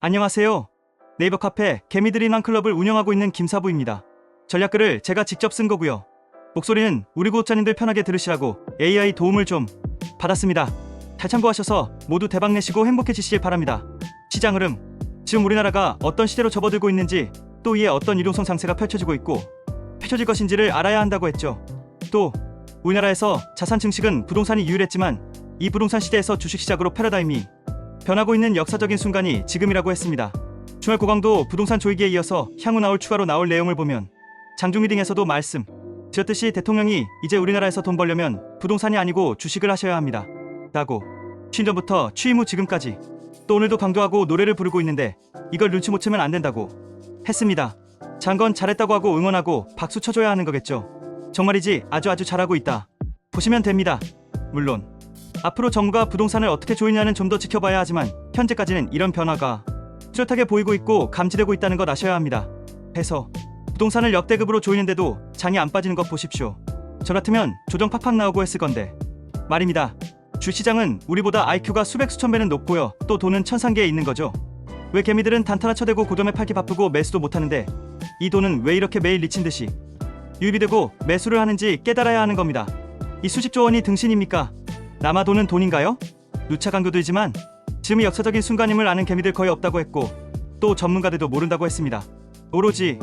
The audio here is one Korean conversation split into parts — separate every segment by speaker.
Speaker 1: 안녕하세요. 네이버 카페 개미들이 난 클럽을 운영하고 있는 김사부입니다. 전략글을 제가 직접 쓴 거고요. 목소리는 우리 구독자님들 편하게 들으시라고 AI 도움을 좀 받았습니다. 잘 참고하셔서 모두 대박 내시고 행복해지시길 바랍니다. 시장 흐름. 지금 우리나라가 어떤 시대로 접어들고 있는지, 또 이에 어떤 이동성 장세가 펼쳐지고 있고 펼쳐질 것인지를 알아야 한다고 했죠. 또 우리나라에서 자산 증식은 부동산이 유일했지만 이 부동산 시대에서 주식시장으로 패러다임이 변하고 있는 역사적인 순간이 지금이라고 했습니다. 주말 고강도 부동산 조이기에 이어서 향후 추가로 나올 내용을 보면 장중리 등에서도 말씀 드렸듯이 대통령이 이제 우리나라에서 돈 벌려면 부동산이 아니고 주식을 하셔야 합니다 라고 취임 전부터 취임 후 지금까지, 또 오늘도 강조하고 노래를 부르고 있는데 이걸 눈치 못 채면 안 된다고 했습니다. 장건 잘했다고 하고 응원하고 박수 쳐줘야 하는 거겠죠. 정말이지 아주 잘하고 있다 보시면 됩니다. 물론 앞으로 정부가 부동산을 어떻게 조이냐는 좀 더 지켜봐야 하지만 현재까지는 이런 변화가 뚜렷하게 보이고 있고 감지되고 있다는 것 아셔야 합니다. 해서 부동산을 역대급으로 조이는데도 장이 안 빠지는 것 보십시오. 저 같으면 조정 팍팍 나오고 했을 건데 말입니다. 주시장은 우리보다 IQ가 수백 수천 배는 높고요, 또 돈은 천상계에 있는 거죠. 왜 개미들은 단타나 쳐대고 고점에 팔기 바쁘고 매수도 못하는데 이 돈은 왜 이렇게 매일 미친듯이 유입이 되고 매수를 하는지 깨달아야 하는 겁니다. 이 수십조 원이 등신입니까? 남아 도는 돈인가요? 누차 강조드리지만 지금이 역사적인 순간임을 아는 개미들 거의 없다고 했고, 또 전문가들도 모른다고 했습니다. 오로지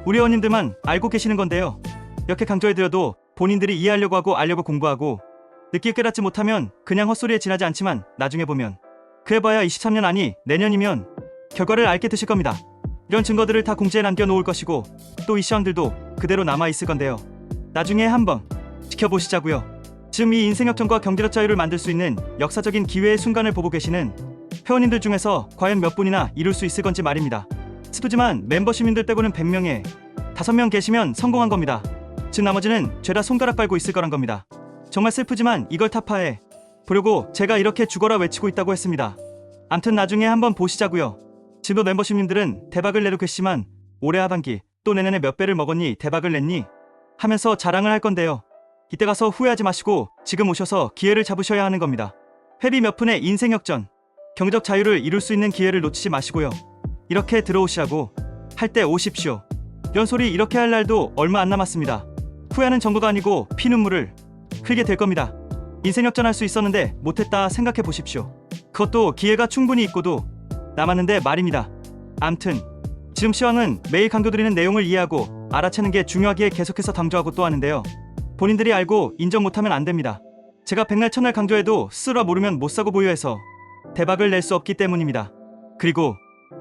Speaker 1: 우리 의원님들만 알고 계시는 건데요. 이렇게 강조해드려도 본인들이 이해하려고 하고 알려고 공부하고 늦게 깨닫지 못하면 그냥 헛소리에 지나지 않지만 나중에 보면 그래봐야 23년 아니 내년이면 결과를 알게 되실 겁니다. 이런 증거들을 다 공지에 남겨놓을 것이고, 또 이 시황들도 그대로 남아있을 건데요. 나중에 한번 지켜보시자고요. 지금 이 인생 역전과 경제력 자유를 만들 수 있는 역사적인 기회의 순간을 보고 계시는 회원님들 중에서 과연 몇 분이나 이룰 수 있을 건지 말입니다. 슬프지만 멤버 시민들 빼고는 100명에 5명 계시면 성공한 겁니다. 즉 나머지는 죄다 손가락 빨고 있을 거란 겁니다. 정말 슬프지만 이걸 타파해 보려고 제가 이렇게 죽어라 외치고 있다고 했습니다. 암튼 나중에 한번 보시자고요. 지금 멤버 시민들은 대박을 내려 계시지만 올해 하반기 또 내년에 몇 배를 먹었니, 대박을 냈니 하면서 자랑을 할 건데요. 이때 가서 후회하지 마시고 지금 오셔서 기회를 잡으셔야 하는 겁니다. 회비 몇 푼의 인생 역전, 경제적 자유를 이룰 수 있는 기회를 놓치지 마시고요. 이렇게 들어오시라고 할 때 오십시오. 이런 소리 이렇게 할 날도 얼마 안 남았습니다. 후회하는 정도가 아니고 피눈물을 흘게 될 겁니다. 인생 역전할 수 있었는데 못했다 생각해 보십시오. 그것도 기회가 충분히 있고도 남았는데 말입니다. 암튼 지금 시황은 매일 강조드리는 내용을 이해하고 알아채는 게 중요하기에 계속해서 강조하고 또 하는데요. 본인들이 알고 인정 못하면 안 됩니다. 제가 백날 천날 강조해도 스스로 모르면 못 사고 보유해서 대박을 낼 수 없기 때문입니다. 그리고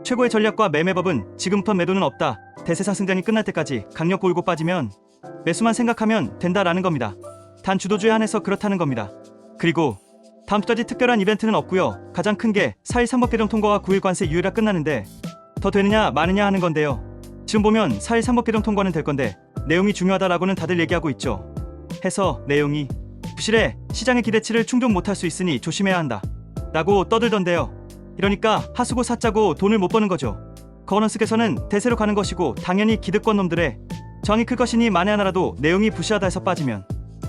Speaker 1: 최고의 전략과 매매법은 지금부터 매도는 없다. 대세 상승장이 끝날 때까지 강력 고르고 빠지면 매수만 생각하면 된다라는 겁니다. 단 주도주에 한해서 그렇다는 겁니다. 그리고 다음 주까지 특별한 이벤트는 없고요. 가장 큰 게 4일 3법 개정 통과와 9일 관세 유예가 끝나는데 더 되느냐 마느냐 하는 건데요. 지금 보면 4일 3법 개정 통과는 될 건데 내용이 중요하다라고는 다들 얘기하고 있죠. 해서 내용이 부실해 시장의 기대치를 충족 못할 수 있으니 조심해야 한다 라고 떠들던데요. 이러니까 하수고 사짜고 돈을 못 버는 거죠. 거버넌스께서는 대세로 가는 것이고 당연히 기득권 놈들의 저항이 클 것이니 만에 하나라도 내용이 부실하다 해서 빠지면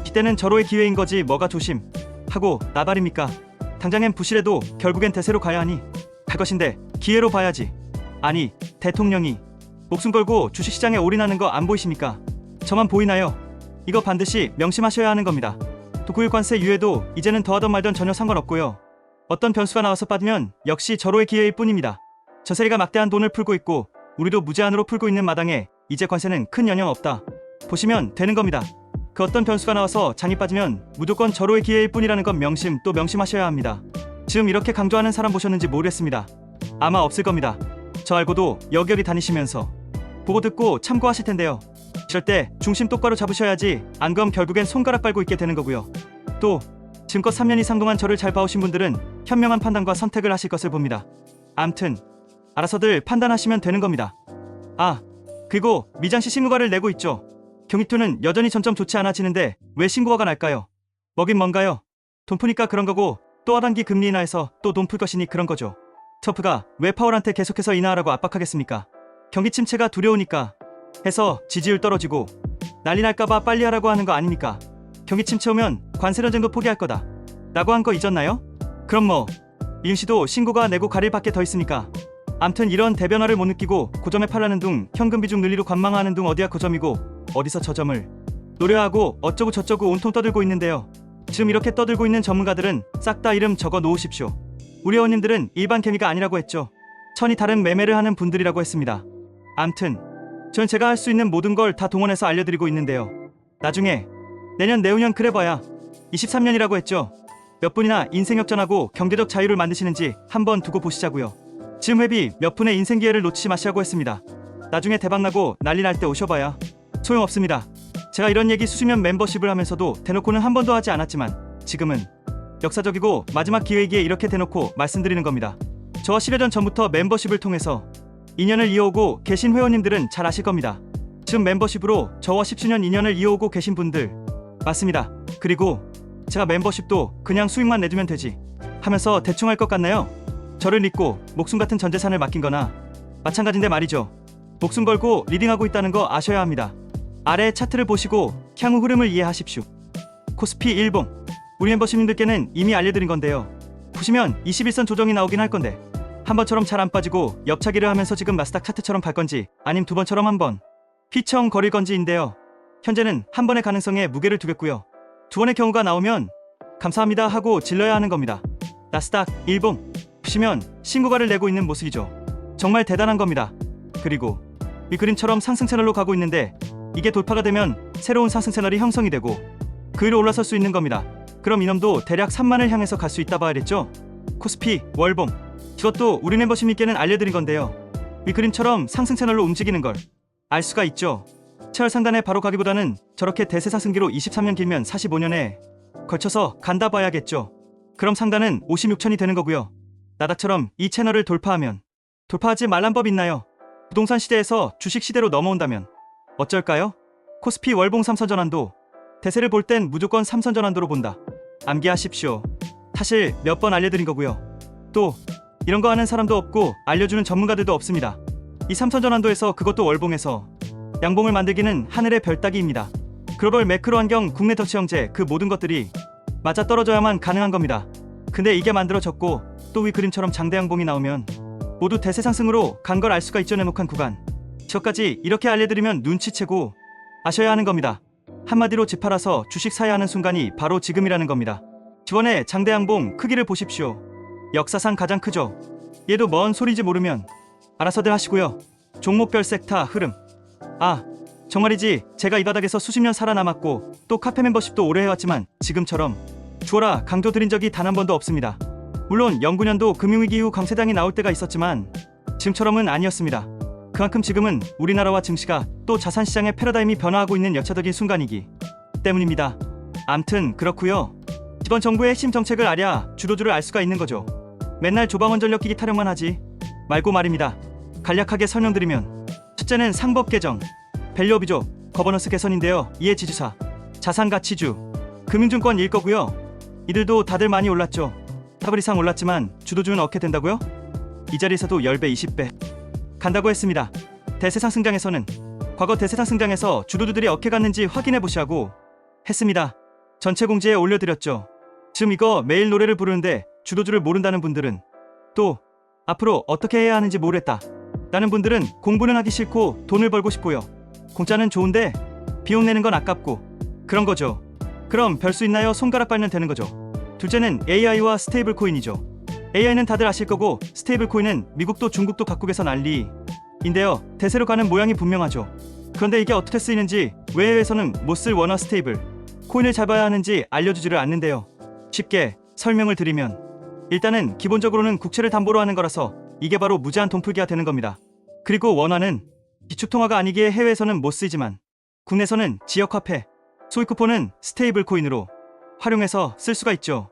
Speaker 1: 이때는 절호의 기회인 거지 뭐가 조심하고 나발입니까. 당장엔 부실해도 결국엔 대세로 가야 하니 갈 것인데 기회로 봐야지. 아니 대통령이 목숨 걸고 주식시장에 올인하는 거 안 보이십니까? 저만 보이나요? 이거 반드시 명심하셔야 하는 겁니다. 또 9일 관세 유예도 이제는 더하던 말던 전혀 상관없고요. 어떤 변수가 나와서 빠지면 역시 절호의 기회일 뿐입니다. 저 세리가 막대한 돈을 풀고 있고 우리도 무제한으로 풀고 있는 마당에 이제 관세는 큰 영향 없다 보시면 되는 겁니다. 그 어떤 변수가 나와서 장이 빠지면 무조건 절호의 기회일 뿐이라는 건 명심 또 명심하셔야 합니다. 지금 이렇게 강조하는 사람 보셨는지 모르겠습니다. 아마 없을 겁니다. 저 알고도 여기저기 다니시면서 보고 듣고 참고하실 텐데요. 이럴 때 중심 똑바로 잡으셔야지, 안 그럼 결국엔 손가락 빨고 있게 되는 거고요. 또 지금껏 3년 이상 동안 저를 잘 봐오신 분들은 현명한 판단과 선택을 하실 것을 봅니다. 암튼 알아서들 판단하시면 되는 겁니다. 아, 그리고 미장시 신고가를 내고 있죠. 경기투는 여전히 점점 좋지 않아지는데 왜 신고가가 날까요? 뭐긴 뭔가요? 돈 푸니까 그런 거고, 또 하반기 금리 인하해서 또 돈 풀 것이니 그런 거죠. 트럼프가 왜 파월한테 계속해서 인하하라고 압박하겠습니까? 경기 침체가 두려우니까 해서 지지율 떨어지고 난리 날까봐 빨리 하라고 하는 거 아닙니까? 경기 침체 오면 관세 전쟁도 포기할 거다 라고 한 거 잊었나요? 그럼 뭐 이윤씨도 신고가 내고 가릴 밖에 더 있습니까? 암튼 이런 대변화를 못 느끼고 고점에 팔라는 둥, 현금 비중 늘리로 관망하는 둥 어디야 고점이고 어디서 저점을 노려하고 어쩌고 저쩌고 온통 떠들고 있는데요. 지금 이렇게 떠들고 있는 전문가들은 싹 다 이름 적어 놓으십시오. 우리 회원님들은 일반 개미가 아니라고 했죠. 천이 다른 매매를 하는 분들이라고 했습니다. 암튼 전 제가 할 수 있는 모든 걸 다 동원해서 알려드리고 있는데요. 나중에 내년 내후년 그래봐야 23년이라고 했죠. 몇 분이나 인생 역전하고 경제적 자유를 만드시는지 한번 두고 보시자고요. 지금 회비 몇 푼의 인생 기회를 놓치지 마시라고 했습니다. 나중에 대박나고 난리 날 때 오셔봐야 소용없습니다. 제가 이런 얘기 수십년 멤버십을 하면서도 대놓고는 한 번도 하지 않았지만 지금은 역사적이고 마지막 기회이기에 이렇게 대놓고 말씀드리는 겁니다. 저와 10여 년 전부터 멤버십을 통해서 인연을 이어오고 계신 회원님들은 잘 아실 겁니다. 지금 멤버십으로 저와 10주년 인연을 이어오고 계신 분들 맞습니다. 그리고 제가 멤버십도 그냥 수익만 내주면 되지 하면서 대충 할 것 같나요? 저를 믿고 목숨 같은 전 재산을 맡긴 거나 마찬가지인데 말이죠. 목숨 걸고 리딩하고 있다는 거 아셔야 합니다. 아래 차트를 보시고 향후 흐름을 이해하십시오. 코스피 일봉 우리 멤버십님들께는 이미 알려드린 건데요. 보시면 21선 조정이 나오긴 할 건데 한 번처럼 잘 안 빠지고 옆차기를 하면서 지금 나스닥 차트처럼 갈 건지 아님 두 번처럼 한번 휘청거릴 건지인데요. 현재는 한 번의 가능성에 무게를 두겠고요. 두 번의 경우가 나오면 감사합니다 하고 질러야 하는 겁니다. 나스닥 일봉 보시면 신고가를 내고 있는 모습이죠. 정말 대단한 겁니다. 그리고 이 그림처럼 상승 채널로 가고 있는데 이게 돌파가 되면 새로운 상승 채널이 형성이 되고 그 위로 올라설 수 있는 겁니다. 그럼 이놈도 대략 3만을 향해서 갈 수 있다 봐야겠죠. 코스피 월봉 이것도 우리 멤버십님께는 알려드린 건데요. 이 그림처럼 상승 채널로 움직이는 걸 알 수가 있죠. 채널 상단에 바로 가기보다는 저렇게 대세 상승기로 23년 길면 45년에 걸쳐서 간다 봐야겠죠. 그럼 상단은 56천이 되는 거고요. 나닥처럼 이 채널을 돌파하면 돌파하지 말란 법 있나요? 부동산 시대에서 주식 시대로 넘어온다면 어쩔까요? 코스피 월봉 3선 전환도 대세를 볼 땐 무조건 3선 전환도로 본다. 암기하십시오. 사실 몇 번 알려드린 거고요. 또 이런 거 하는 사람도 없고 알려주는 전문가들도 없습니다. 이 3선 전환도에서 그것도 월봉에서 양봉을 만들기는 하늘의 별 따기입니다. 글로벌 매크로 환경, 국내 더치 형제 그 모든 것들이 맞아 떨어져야만 가능한 겁니다. 근데 이게 만들어졌고 또 위 그림처럼 장대 양봉이 나오면 모두 대세 상승으로 간 걸 알 수가 있죠. 네모칸 구간 저까지 이렇게 알려드리면 눈치채고 아셔야 하는 겁니다. 한마디로 집 팔아서 주식 사야 하는 순간이 바로 지금이라는 겁니다. 이번에 장대 양봉 크기를 보십시오. 역사상 가장 크죠. 얘도 뭔 소리인지 모르면 알아서들 하시고요. 종목별 섹터 흐름 정말이지 제가 이 바닥에서 수십 년 살아남았고 또 카페 멤버십도 오래 해왔지만 지금처럼 주어라 강조 드린 적이 단 한 번도 없습니다. 물론 09년도 금융위기 이후 강세장이 나올 때가 있었지만 지금처럼은 아니었습니다. 그만큼 지금은 우리나라와 증시가 또 자산시장의 패러다임이 변화하고 있는 역차적인 순간이기 때문입니다. 암튼 그렇고요. 이번 정부의 핵심 정책을 알야 주도주를 알 수가 있는 거죠. 맨날 조방원 전력기기 타령만 하지 말고 말입니다. 간략하게 설명드리면 첫째는 상법 개정, 밸류업이죠. 거버넌스 개선인데요. 이에 지주사, 자산가치주, 금융증권일 거고요. 이들도 다들 많이 올랐죠. 더블 이상 올랐지만 주도주는 어떻게 된다고요? 이 자리에서도 10배, 20배 간다고 했습니다. 대세상승장에서는 과거 대세상승장에서 주도주들이 어떻게 갔는지 확인해 보시라고 했습니다. 전체 공지에 올려드렸죠. 지금 이거 매일 노래를 부르는데 주도주를 모른다는 분들은 또 앞으로 어떻게 해야 하는지 모르겠다 라는 분들은 공부는 하기 싫고 돈을 벌고 싶고요. 공짜는 좋은데 비용 내는 건 아깝고 그런 거죠. 그럼 별 수 있나요? 손가락 빨면 되는 거죠. 둘째는 AI와 스테이블 코인이죠. AI는 다들 아실 거고 스테이블 코인은 미국도 중국도 각국에서 난리인데요. 대세로 가는 모양이 분명하죠. 그런데 이게 어떻게 쓰이는지 왜 해외에서는 못 쓸 원화 스테이블 코인을 잡아야 하는지 알려주지를 않는데요. 쉽게 설명을 드리면 일단은 기본적으로는 국채를 담보로 하는 거라서 이게 바로 무제한 돈풀기가 되는 겁니다. 그리고 원화는 기축통화가 아니기에 해외에서는 못 쓰이지만 국내에서는 지역화폐, 소위 쿠폰은 스테이블 코인으로 활용해서 쓸 수가 있죠.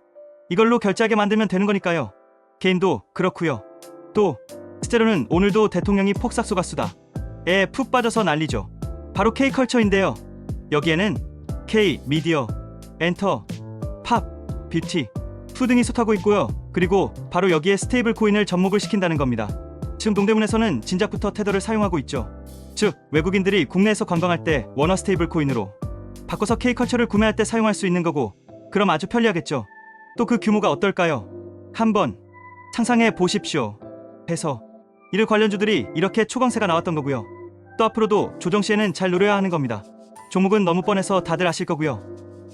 Speaker 1: 이걸로 결제하게 만들면 되는 거니까요. 개인도 그렇고요. 또 실제로는 오늘도 대통령이 폭삭 쏘가수다에 푹 빠져서 난리죠. 바로 K컬처인데요. 여기에는 K, 미디어, 엔터, 팝, 뷰티, 푸 등이 솟하고 있고요. 그리고 바로 여기에 스테이블 코인을 접목을 시킨다는 겁니다. 지금 동대문에서는 진작부터 테더를 사용하고 있죠. 즉 외국인들이 국내에서 관광할 때 원화 스테이블 코인으로 바꿔서 K컬처를 구매할 때 사용할 수 있는 거고 그럼 아주 편리하겠죠. 또 그 규모가 어떨까요? 한번 상상해 보십시오. 해서 이를 관련주들이 이렇게 초강세가 나왔던 거고요. 또 앞으로도 조정 시에는 잘 노려야 하는 겁니다. 종목은 너무 뻔해서 다들 아실 거고요.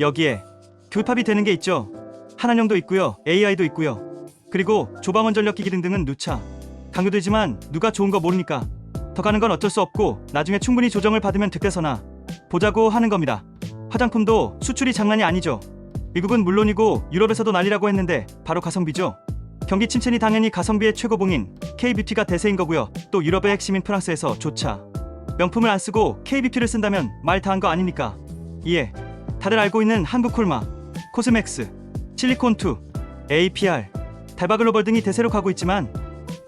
Speaker 1: 여기에 교합이 되는 게 있죠. 한한령도 있고요. AI도 있고요. 그리고 조방원 전력기기 등등은 누차 강조되지만 누가 좋은 거 모르니까 더 가는 건 어쩔 수 없고 나중에 충분히 조정을 받으면 득돼서나 보자고 하는 겁니다. 화장품도 수출이 장난이 아니죠. 미국은 물론이고 유럽에서도 난리라고 했는데 바로 가성비죠. 경기 침체니 당연히 가성비의 최고봉인 K뷰티가 대세인 거고요. 또 유럽의 핵심인 프랑스에서조차 명품을 안 쓰고 K뷰티를 쓴다면 말 다 한 거 아닙니까? 이에 다들 알고 있는 한국콜마, 코스맥스, 실리콘2, APR, 달바글로벌 등이 대세로 가고 있지만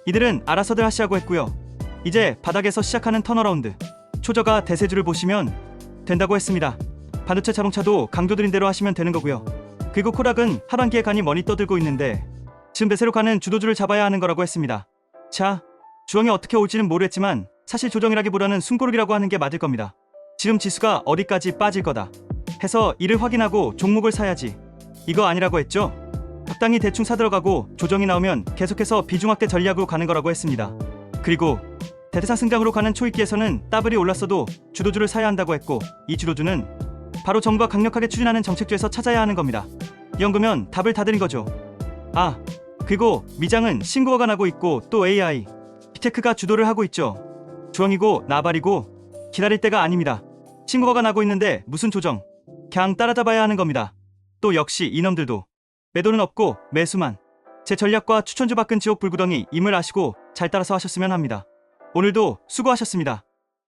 Speaker 1: 이들은 알아서들 하시라고 했고요. 이제 바닥에서 시작하는 턴어라운드, 초저가 대세주를 보시면 된다고 했습니다. 반도체 자동차도 강조드린 대로 하시면 되는 거고요. 그리고 코락은 하반기에 가니 머니 떠들고 있는데 지금 대세로 가는 주도주를 잡아야 하는 거라고 했습니다. 자, 주황이 어떻게 올지는 모르겠지만 사실 조정이라기보다는 숨고르기라고 하는 게 맞을 겁니다. 지금 지수가 어디까지 빠질 거다 해서 이를 확인하고 종목을 사야지 이거 아니라고 했죠? 적당히 대충 사들어가고 조정이 나오면 계속해서 비중확대 전략으로 가는 거라고 했습니다. 그리고 대대상승장으로 가는 초입기에서는 따블이 올랐어도 주도주를 사야 한다고 했고 이 주도주는 바로 정부가 강력하게 추진하는 정책주에서 찾아야 하는 겁니다. 이런 거면 답을 다 드린 거죠. 아, 그리고 미장은 신고가 나고 있고 또 AI, 빅테크가 주도를 하고 있죠. 주황이고 나발이고 기다릴 때가 아닙니다. 신고가 나고 있는데 무슨 조정? 그냥 따라잡아야 하는 겁니다. 또 역시 이놈들도 매도는 없고 매수만. 제 전략과 추천주 바꾼 지옥 불구덩이 임을 아시고 잘 따라서 하셨으면 합니다. 오늘도 수고하셨습니다.